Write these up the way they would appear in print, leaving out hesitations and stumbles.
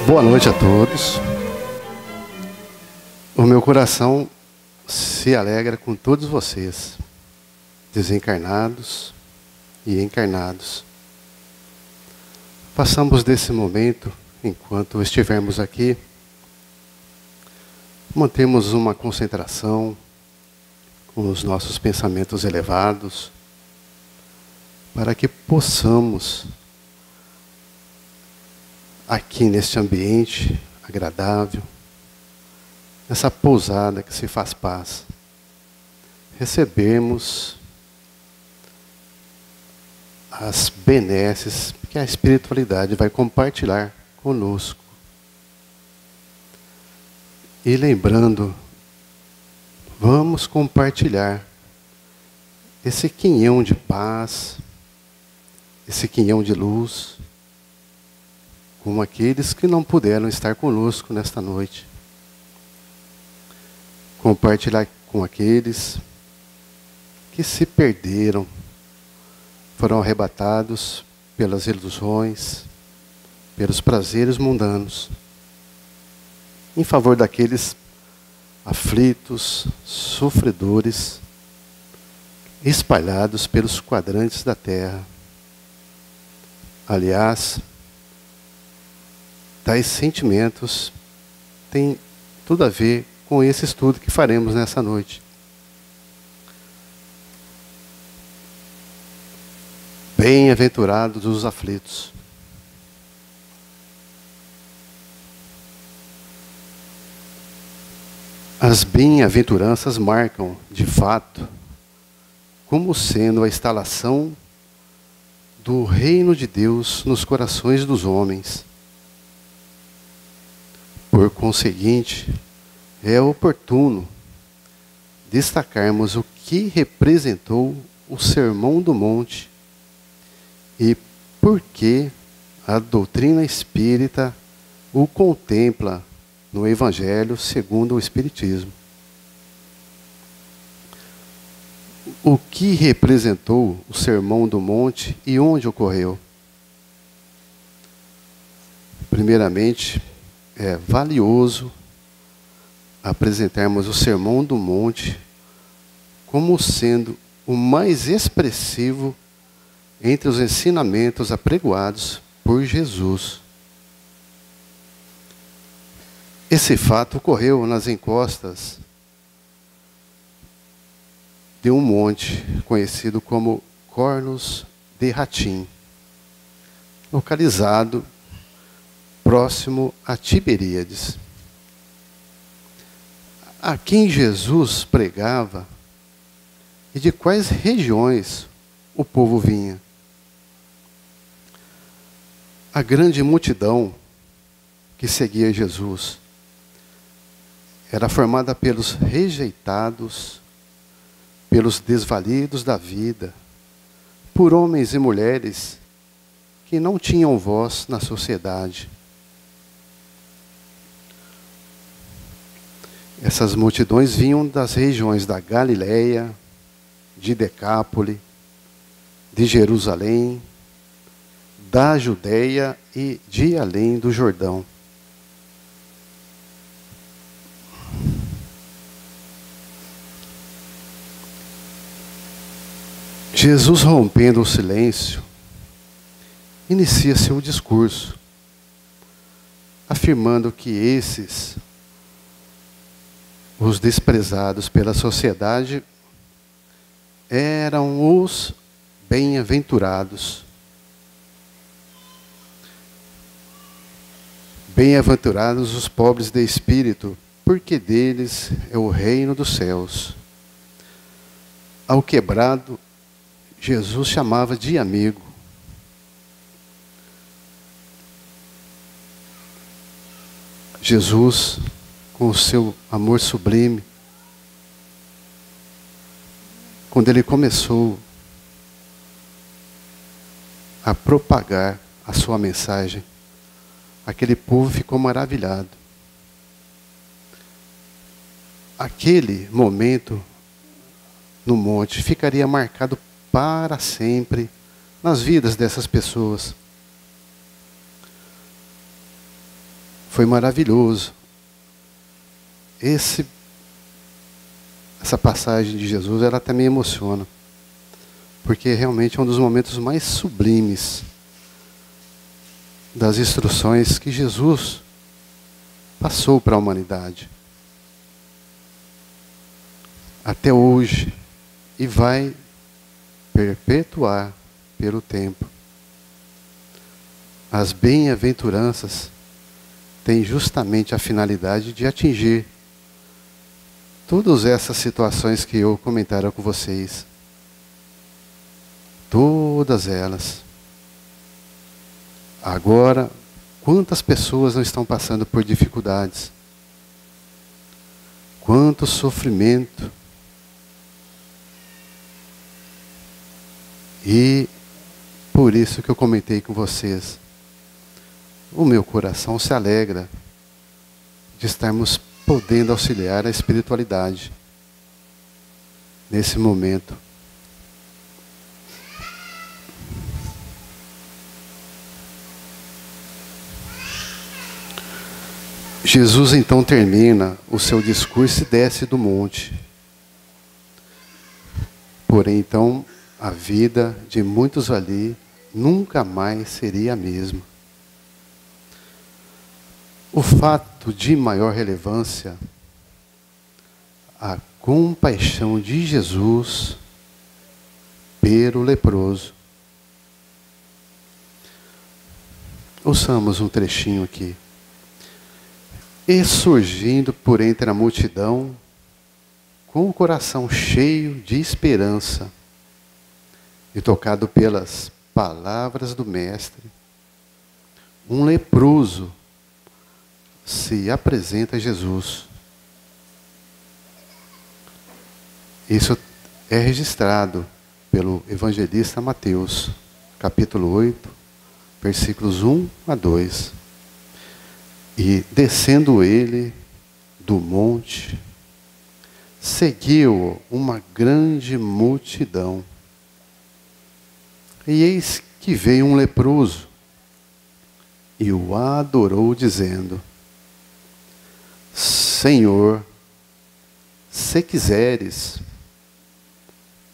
Boa noite a todos. O meu coração se alegra com todos vocês, desencarnados e encarnados. Passamos desse momento, enquanto estivermos aqui, mantemos uma concentração com os nossos pensamentos elevados, para que possamos, aqui neste ambiente agradável, nessa pousada que se faz paz, recebermos as benesses que a espiritualidade vai compartilhar conosco. E lembrando, vamos compartilhar esse quinhão de paz, esse quinhão de luz, com aqueles que não puderam estar conosco nesta noite. Compartilhar com aqueles que se perderam, foram arrebatados pelas ilusões, pelos prazeres mundanos, em favor daqueles aflitos, sofredores, espalhados pelos quadrantes da terra. Aliás, tais sentimentos têm tudo a ver com esse estudo que faremos nessa noite. Bem-aventurados os aflitos. As bem-aventuranças marcam, de fato, como sendo a instalação do reino de Deus nos corações dos homens. Por conseguinte, é oportuno destacarmos o que representou o Sermão do Monte e por que a doutrina espírita o contempla no Evangelho segundo o Espiritismo. O que representou o Sermão do Monte e onde ocorreu? Primeiramente, é valioso apresentarmos o Sermão do Monte como sendo o mais expressivo entre os ensinamentos apregoados por Jesus. Esse fato ocorreu nas encostas de um monte conhecido como Cornos de Ratim, localizado próximo a Tiberíades. A quem Jesus pregava e de quais regiões o povo vinha. A grande multidão que seguia Jesus era formada pelos rejeitados, pelos desvalidos da vida, por homens e mulheres que não tinham voz na sociedade. Essas multidões vinham das regiões da Galileia, de Decápole, de Jerusalém, da Judeia e de além do Jordão. Jesus, rompendo o silêncio, inicia seu discurso, afirmando que esses, os desprezados pela sociedade, eram os bem-aventurados. Bem-aventurados os pobres de espírito, porque deles é o reino dos céus. Ao quebrado, Jesus chamava de amigo. Jesus, com o seu amor sublime, quando ele começou a propagar a sua mensagem, aquele povo ficou maravilhado. Aquele momento no monte ficaria marcado para sempre nas vidas dessas pessoas. foi maravilhoso. Essa passagem de Jesus, ela até me emociona, porque realmente é um dos momentos mais sublimes das instruções que Jesus passou para a humanidade. Até hoje, e vai perpetuar pelo tempo. As bem-aventuranças têm justamente a finalidade de atingir todas essas situações que eu comentaram com vocês. Todas elas. Agora, quantas pessoas não estão passando por dificuldades? Quanto sofrimento. E por isso que eu comentei com vocês. O meu coração se alegra de estarmos podendo auxiliar a espiritualidade nesse momento. Jesus então termina o seu discurso e desce do monte. Porém, então, a vida de muitos ali nunca mais seria a mesma. O fato de maior relevância, a compaixão de Jesus pelo leproso. Ouçamos um trechinho aqui. E surgindo por entre a multidão, com o coração cheio de esperança, e tocado pelas palavras do Mestre, um leproso se apresenta a Jesus. Isso é registrado pelo evangelista Mateus, capítulo 8, versículos 1 a 2. E descendo ele do monte, seguiu uma grande multidão. E eis que veio um leproso e o adorou, dizendo: Senhor, se quiseres,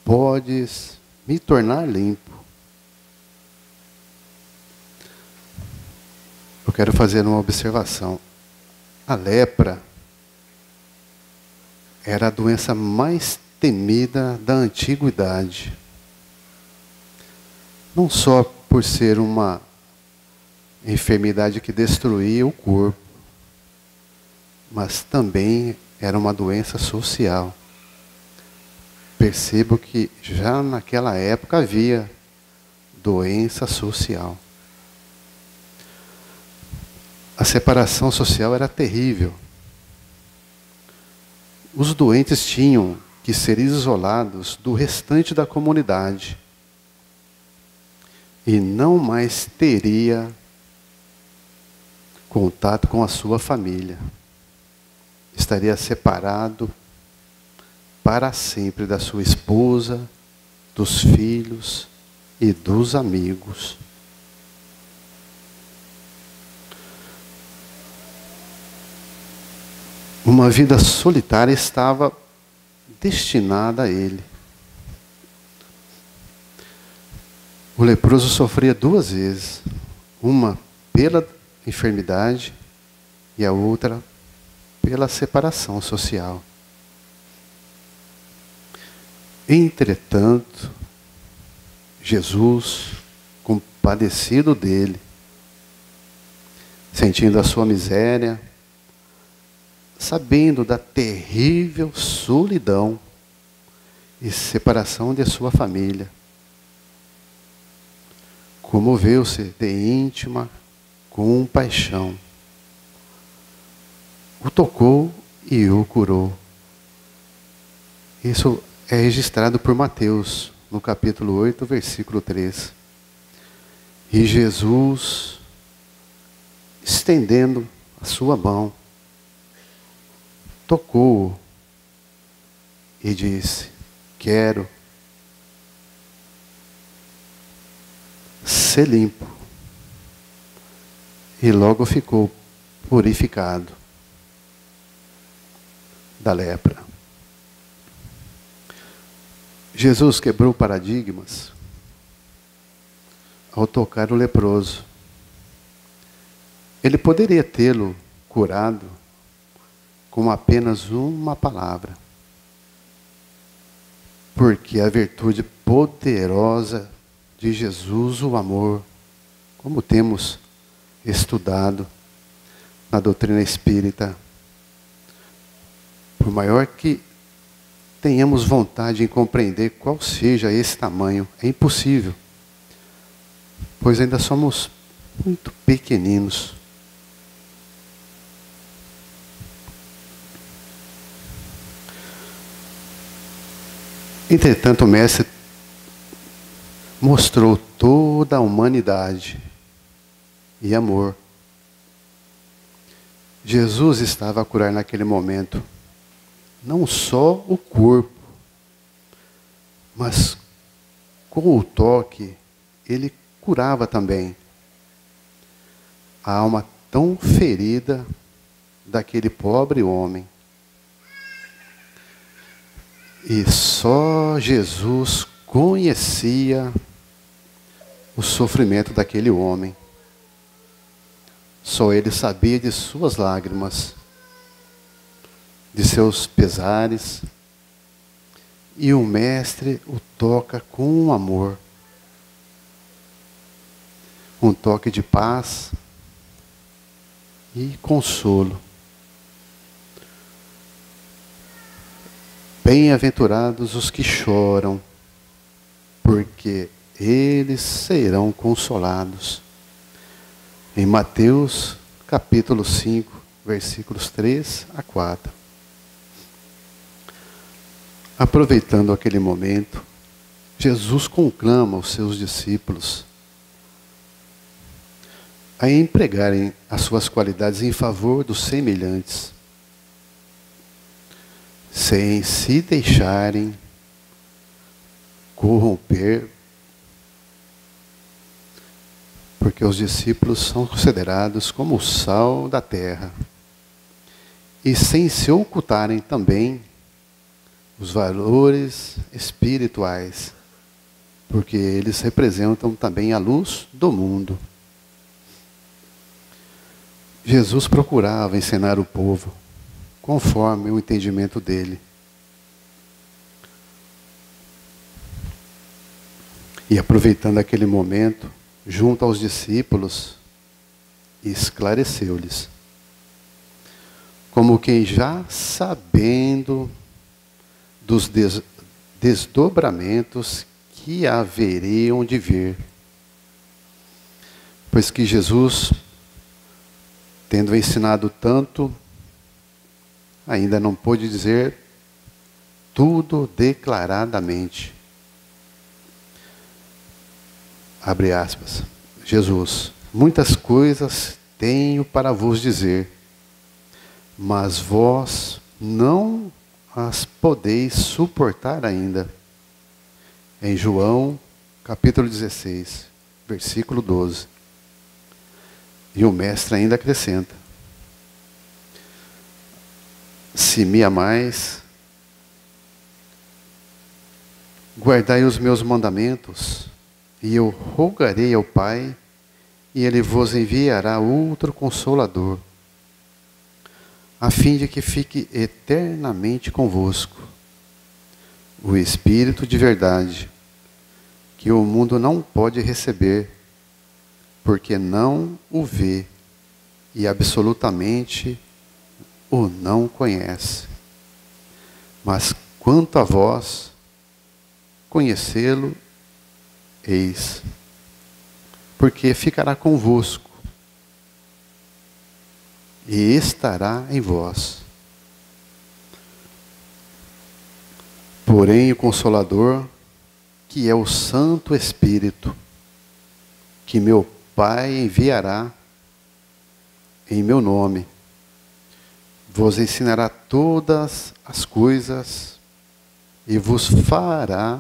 podes me tornar limpo. Eu quero fazer uma observação. A lepra era a doença mais temida da antiguidade. Não só por ser uma enfermidade que destruía o corpo, mas também era uma doença social. Percebo que já naquela época havia doença social. A separação social era terrível. Os doentes tinham que ser isolados do restante da comunidade e não mais teria contato com a sua família. Estaria separado para sempre da sua esposa, dos filhos e dos amigos. Uma vida solitária estava destinada a ele. O leproso sofria duas vezes, uma pela enfermidade e a outra pela separação social. Entretanto, Jesus, compadecido dele, sentindo a sua miséria, sabendo da terrível solidão e separação de sua família, comoveu-se de íntima compaixão. O tocou e o curou. Isso é registrado por Mateus, no capítulo 8, versículo 3. E Jesus, estendendo a sua mão, tocou-o e disse: quero ser limpo. E logo ficou purificado da lepra. Jesus quebrou paradigmas ao tocar o leproso. Ele poderia tê-lo curado com apenas uma palavra, porque a virtude poderosa de Jesus, o amor, como temos estudado na doutrina espírita, por maior que tenhamos vontade em compreender qual seja esse tamanho, é impossível, pois ainda somos muito pequeninos. Entretanto, o Mestre mostrou toda a humanidade e amor. Jesus estava a curar naquele momento não só o corpo, mas com o toque ele curava também a alma tão ferida daquele pobre homem. E só Jesus conhecia o sofrimento daquele homem. Só ele sabia de suas lágrimas, de seus pesares, e o Mestre o toca com amor. Um toque de paz e consolo. Bem-aventurados os que choram, porque eles serão consolados. Em Mateus, capítulo 5, versículos 3 a 4. Aproveitando aquele momento, Jesus conclama os seus discípulos a empregarem as suas qualidades em favor dos semelhantes, sem se deixarem corromper, porque os discípulos são considerados como o sal da terra, e sem se ocultarem também os valores espirituais, porque eles representam também a luz do mundo. Jesus procurava ensinar o povo conforme o entendimento dele. E aproveitando aquele momento, junto aos discípulos, esclareceu-lhes, como quem já sabendo dos desdobramentos que haveriam de vir. Pois que Jesus, tendo ensinado tanto, ainda não pôde dizer tudo declaradamente. Abre aspas. Jesus, muitas coisas tenho para vos dizer, mas vós não as podeis suportar ainda. Em João, capítulo 16, versículo 12. E o Mestre ainda acrescenta: se me amais, guardai os meus mandamentos, e eu rogarei ao Pai, e Ele vos enviará outro Consolador, a fim de que fique eternamente convosco, o Espírito de verdade, que o mundo não pode receber, porque não o vê e absolutamente o não conhece. Mas quanto a vós, conhecê-lo eis, porque ficará convosco e estará em vós. Porém, o Consolador, que é o Santo Espírito, que meu Pai enviará em meu nome, vos ensinará todas as coisas e vos fará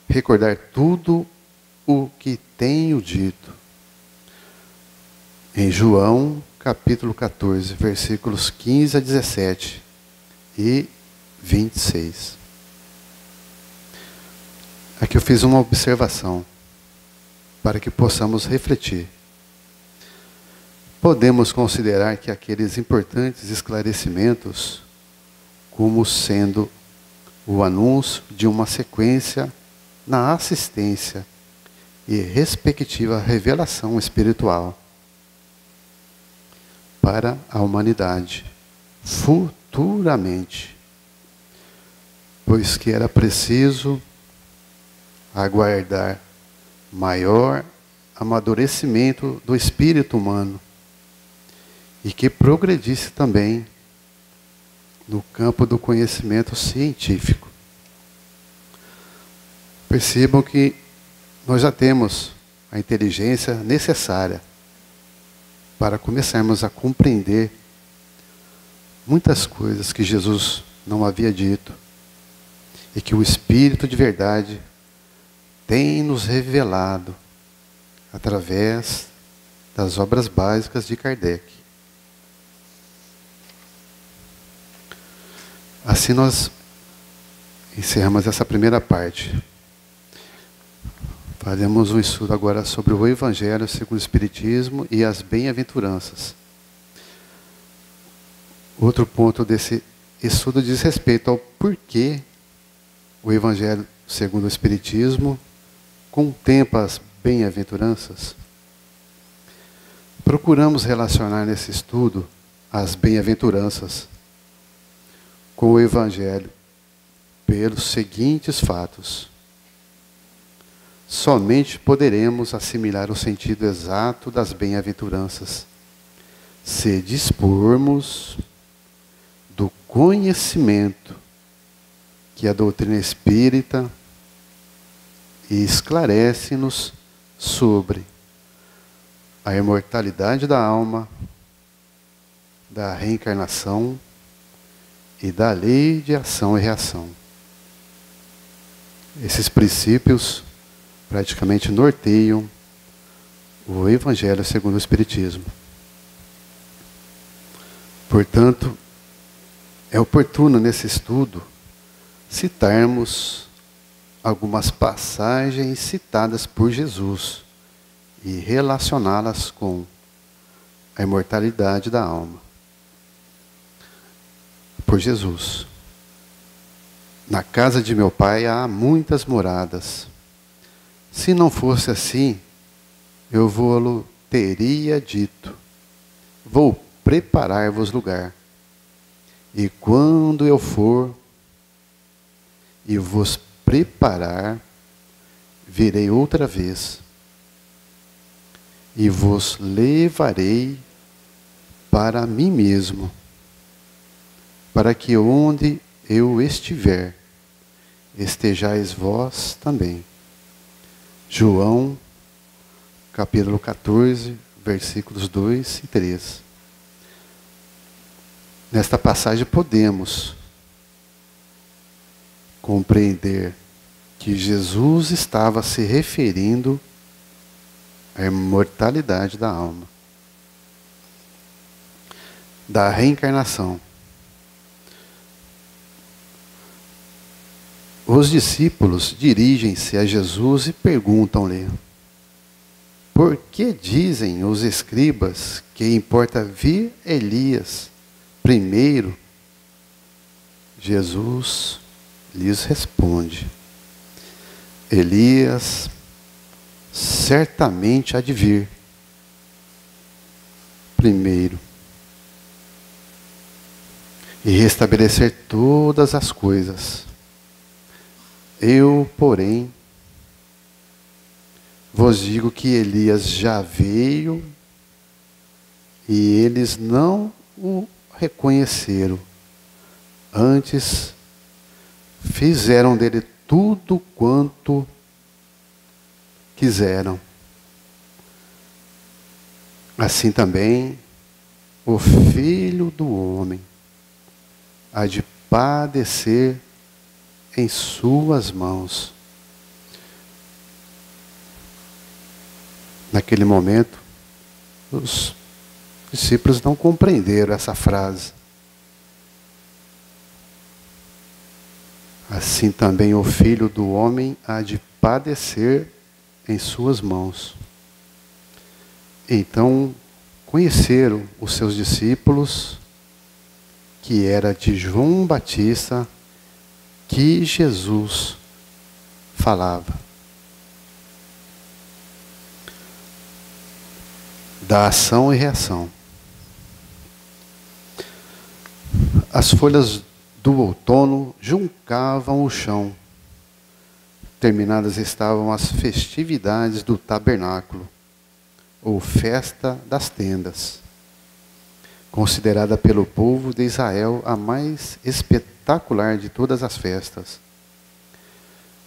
recordar tudo o que tenho dito. Em João, capítulo 14, versículos 15 a 17 e 26. Aqui eu fiz uma observação para que possamos refletir. Podemos considerar que aqueles importantes esclarecimentos como sendo o anúncio de uma sequência na assistência e respectiva revelação espiritual para a humanidade futuramente, pois que era preciso aguardar maior amadurecimento do espírito humano e que progredisse também no campo do conhecimento científico. Percebam que nós já temos a inteligência necessária para começarmos a compreender muitas coisas que Jesus não havia dito e que o Espírito de verdade tem nos revelado através das obras básicas de Kardec. Assim nós encerramos essa primeira parte. Faremos um estudo agora sobre o Evangelho segundo o Espiritismo e as bem-aventuranças. Outro ponto desse estudo diz respeito ao porquê o Evangelho segundo o Espiritismo contempla as bem-aventuranças. Procuramos relacionar nesse estudo as bem-aventuranças com o Evangelho pelos seguintes fatos. Somente poderemos assimilar o sentido exato das bem-aventuranças se dispormos do conhecimento que a doutrina espírita esclarece-nos sobre a imortalidade da alma, da reencarnação e da lei de ação e reação. Esses princípios praticamente norteiam o Evangelho segundo o Espiritismo. Portanto, é oportuno nesse estudo citarmos algumas passagens citadas por Jesus e relacioná-las com a imortalidade da alma. Por Jesus. Na casa de meu Pai há muitas moradas. Se não fosse assim, eu vou-lo teria dito: vou preparar-vos lugar. E quando eu for e vos preparar, virei outra vez e vos levarei para mim mesmo, para que onde eu estiver, estejais vós também. João, capítulo 14, versículos 2 e 3. Nesta passagem podemos compreender que Jesus estava se referindo à imortalidade da alma, da reencarnação. Os discípulos dirigem-se a Jesus e perguntam-lhe: por que dizem os escribas que importa vir Elias primeiro? Jesus lhes responde: Elias certamente há de vir primeiro e restabelecer todas as coisas. Eu, porém, vos digo que Elias já veio e eles não o reconheceram. Antes, fizeram dele tudo quanto quiseram. Assim também, o Filho do Homem há de padecer em suas mãos. Naquele momento, os discípulos não compreenderam essa frase. Assim também o Filho do Homem há de padecer em suas mãos. Então, conheceram os seus discípulos que era de João Batista que Jesus falava. Da ação e reação. As folhas do outono juncavam o chão. Terminadas estavam as festividades do tabernáculo, ou festa das tendas, considerada pelo povo de Israel a mais espetacular de todas as festas.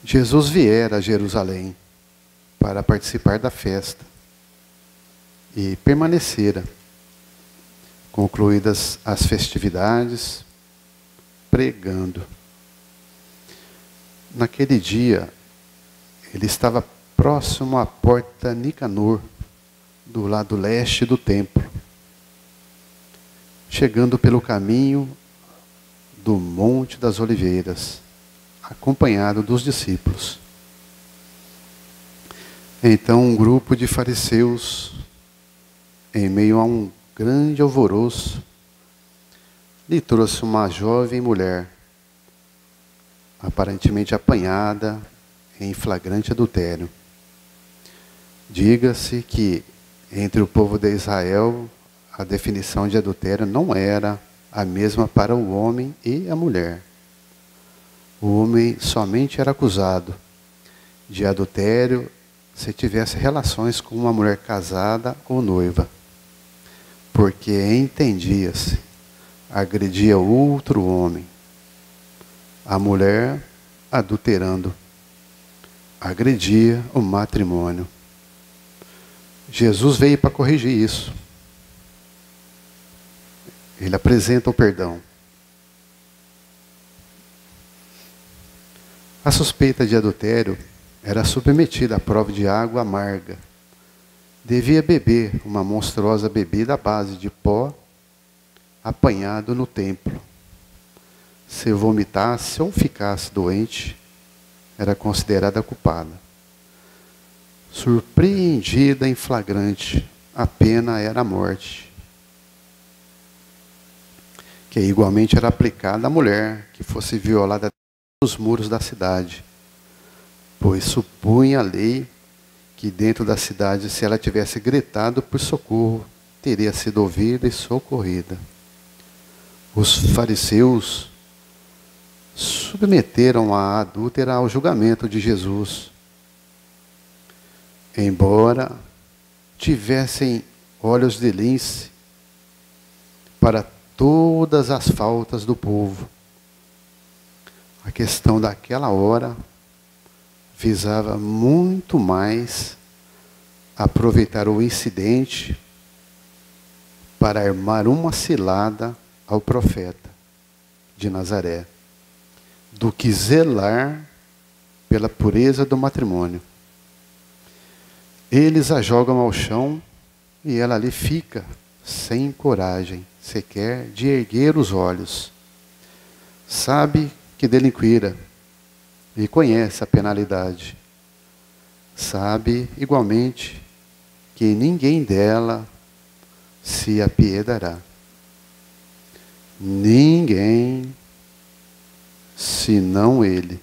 Jesus viera a Jerusalém para participar da festa e permanecera. Concluídas as festividades, pregando. Naquele dia, ele estava próximo à porta Nicanor, do lado leste do templo, chegando pelo caminho do Monte das Oliveiras, acompanhado dos discípulos. Então um grupo de fariseus, em meio a um grande alvoroço, lhe trouxe uma jovem mulher, aparentemente apanhada em flagrante adultério. Diga-se que entre o povo de Israel, a definição de adultério não era a mesma para o homem e a mulher. O homem somente era acusado de adultério se tivesse relações com uma mulher casada ou noiva, porque entendia-se, agredia outro homem. A mulher, adulterando, agredia o matrimônio. Jesus veio para corrigir isso. Ele apresenta o perdão. A suspeita de adultério era submetida à prova de água amarga. Devia beber uma monstruosa bebida à base de pó apanhado no templo. Se vomitasse ou ficasse doente, era considerada culpada. Surpreendida em flagrante, a pena era a morte, que igualmente era aplicada à mulher que fosse violada nos muros da cidade, pois supunha a lei que dentro da cidade, se ela tivesse gritado por socorro, teria sido ouvida e socorrida. Os fariseus submeteram a adúltera ao julgamento de Jesus, embora tivessem olhos de lince para todas as faltas do povo. A questão daquela hora visava muito mais aproveitar o incidente para armar uma cilada ao profeta de Nazaré, do que zelar pela pureza do matrimônio. Eles a jogam ao chão e ela ali fica, sem coragem sequer de erguer os olhos. Sabe que delinquira e conhece a penalidade. Sabe, igualmente, que ninguém dela se apiedará. Ninguém, senão ele.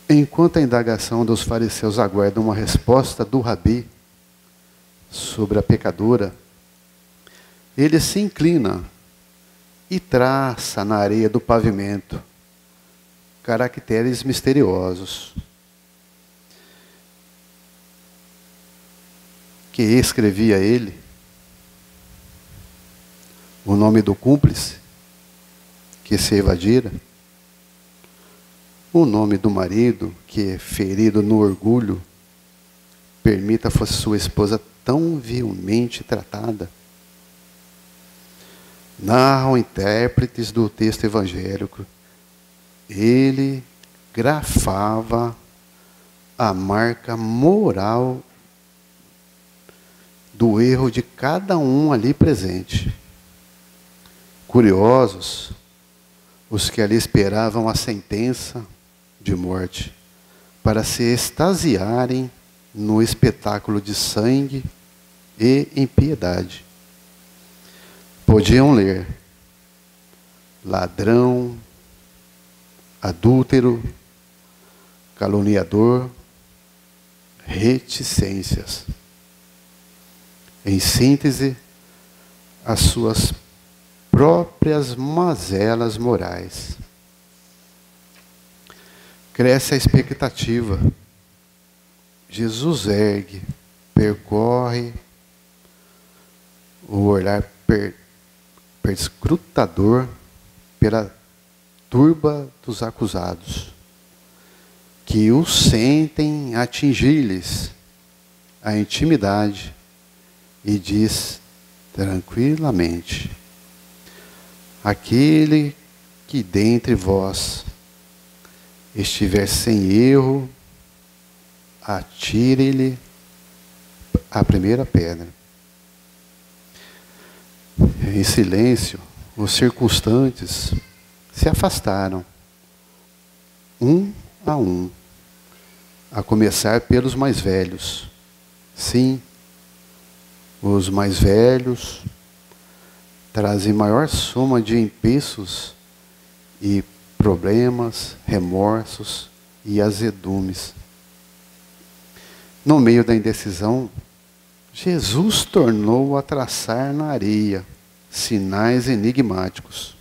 Enquanto a indagação dos fariseus aguarda uma resposta do rabi sobre a pecadora, ele se inclina e traça na areia do pavimento caracteres misteriosos que escrevia ele o nome do cúmplice que se evadira, o nome do marido que, ferido no orgulho, permita fosse sua esposa tão vilmente tratada. Narram intérpretes do texto evangélico. Ele grafava a marca moral do erro de cada um ali presente. Curiosos, os que ali esperavam a sentença de morte, para se extasiarem no espetáculo de sangue e impiedade. Podiam ler: ladrão, adúltero, caluniador, reticências. Em síntese, as suas próprias mazelas morais. Cresce a expectativa. Jesus ergue, percorre o olhar perscrutador pela turba dos acusados, que o sentem atingir-lhes a intimidade, e diz tranquilamente: aquele que dentre vós estiver sem erro, atire-lhe a primeira pedra. Em silêncio, os circunstantes se afastaram, um, a começar pelos mais velhos. Sim, os mais velhos trazem maior soma de empeços e problemas, remorsos e azedumes. No meio da indecisão, Jesus tornou a traçar na areia sinais enigmáticos.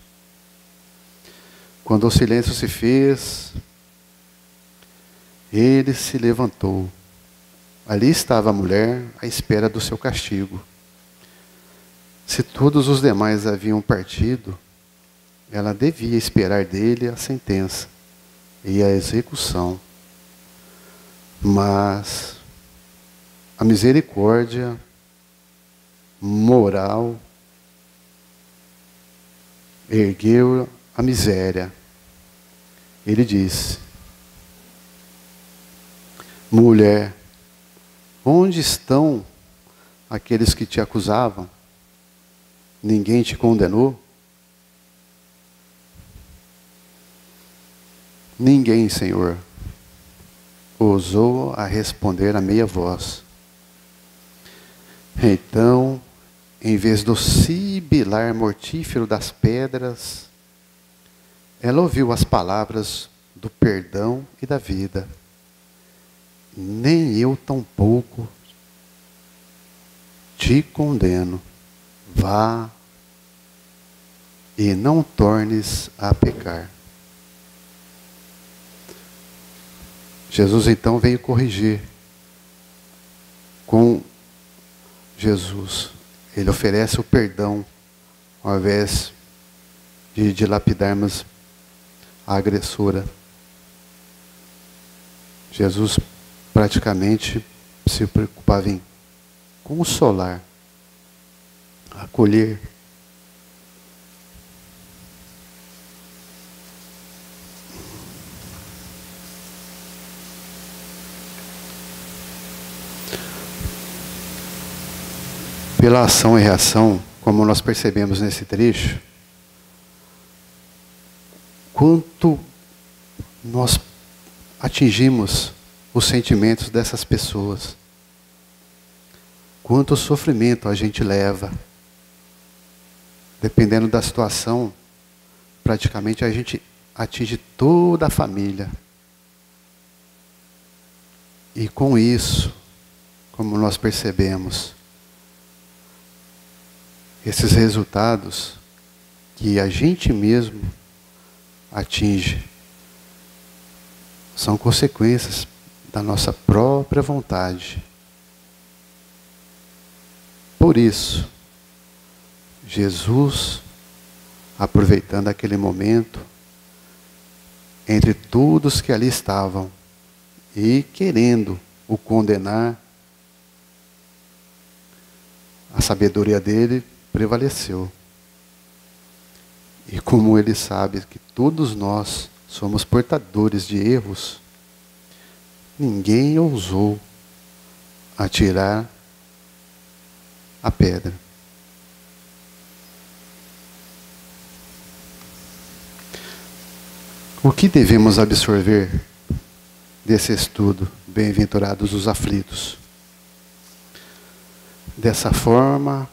Quando o silêncio se fez, ele se levantou. Ali estava a mulher à espera do seu castigo. Se todos os demais haviam partido, ela devia esperar dele a sentença e a execução. Mas a misericórdia moral ergueu a miséria. Ele disse: mulher, onde estão aqueles que te acusavam? Ninguém te condenou? Ninguém, Senhor, ousou a responder a meia voz. Então, em vez do sibilar mortífero das pedras, ela ouviu as palavras do perdão e da vida. Nem eu tampouco te condeno. Vá e não tornes a pecar. Jesus então veio corrigir. Com Jesus, ele oferece o perdão, ao invés de dilapidarmos a agressora. Jesus praticamente se preocupava em consolar, acolher. Pela ação e reação, como nós percebemos nesse trecho, quanto nós atingimos os sentimentos dessas pessoas, quanto sofrimento a gente leva. Dependendo da situação, praticamente a gente atinge toda a família. E com isso, como nós percebemos, esses resultados que a gente mesmo atinge são consequências da nossa própria vontade. Por isso, Jesus, aproveitando aquele momento, entre todos que ali estavam e querendo o condenar, a sabedoria dele prevaleceu. E como ele sabe que todos nós somos portadores de erros, ninguém ousou atirar a pedra. O que devemos absorver desse estudo? Bem-aventurados os aflitos. Dessa forma,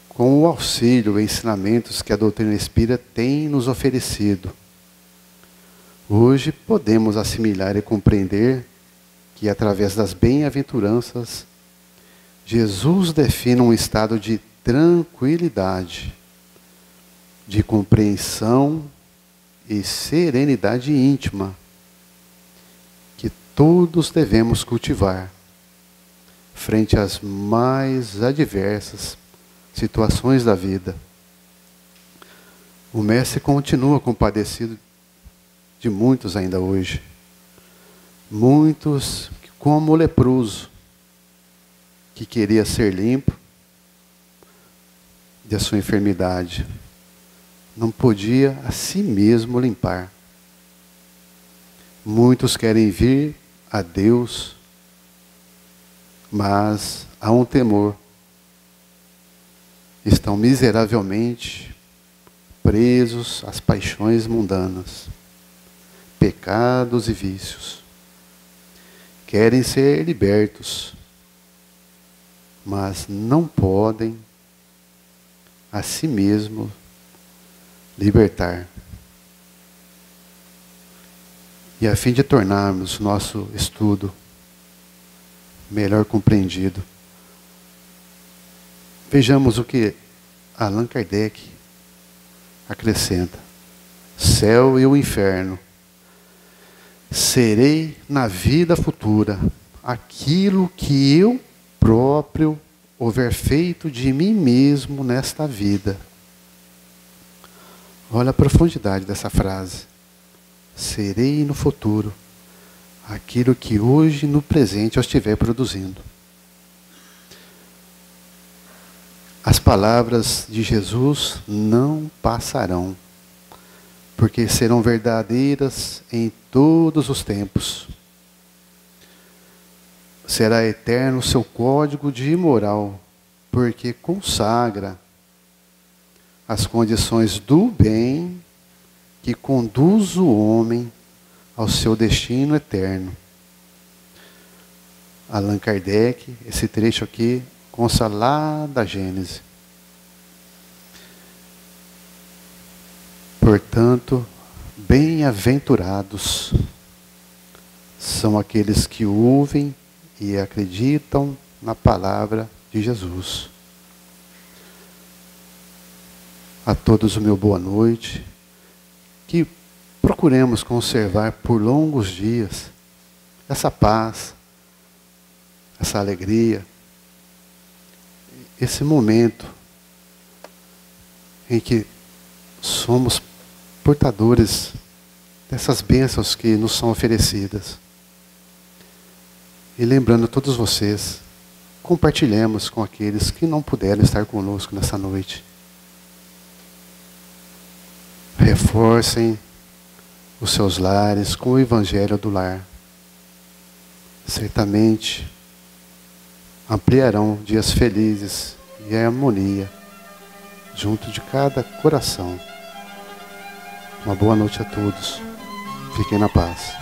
com o auxílio e ensinamentos que a doutrina espírita tem nos oferecido, hoje podemos assimilar e compreender que, através das bem-aventuranças, Jesus define um estado de tranquilidade, de compreensão e serenidade íntima, que todos devemos cultivar frente às mais adversas situações da vida. O Mestre continua compadecido de muitos ainda hoje. Muitos, como o leproso, que queria ser limpo da sua enfermidade, não podia a si mesmo limpar. Muitos querem vir a Deus, mas há um temor. Estão miseravelmente presos às paixões mundanas, pecados e vícios. Querem ser libertos, mas não podem a si mesmo libertar. E a fim de tornarmos nosso estudo melhor compreendido, vejamos o que Allan Kardec acrescenta. Céu e o inferno. Serei na vida futura aquilo que eu próprio houver feito de mim mesmo nesta vida. Olha a profundidade dessa frase. Serei no futuro aquilo que hoje no presente eu estiver produzindo. As palavras de Jesus não passarão, porque serão verdadeiras em todos os tempos. Será eterno o seu código de moral, porque consagra as condições do bem que conduz o homem ao seu destino eterno. Allan Kardec, esse trecho aqui, consta lá da Gênese. Portanto, bem-aventurados são aqueles que ouvem e acreditam na palavra de Jesus. A todos o meu boa noite, que procuremos conservar por longos dias essa paz, essa alegria, esse momento em que somos portadores dessas bênçãos que nos são oferecidas. E lembrando a todos vocês, compartilhemos com aqueles que não puderam estar conosco nessa noite. Reforcem os seus lares com o Evangelho do lar. Certamente ampliarão dias felizes e a harmonia junto de cada coração. Uma boa noite a todos. Fiquem na paz.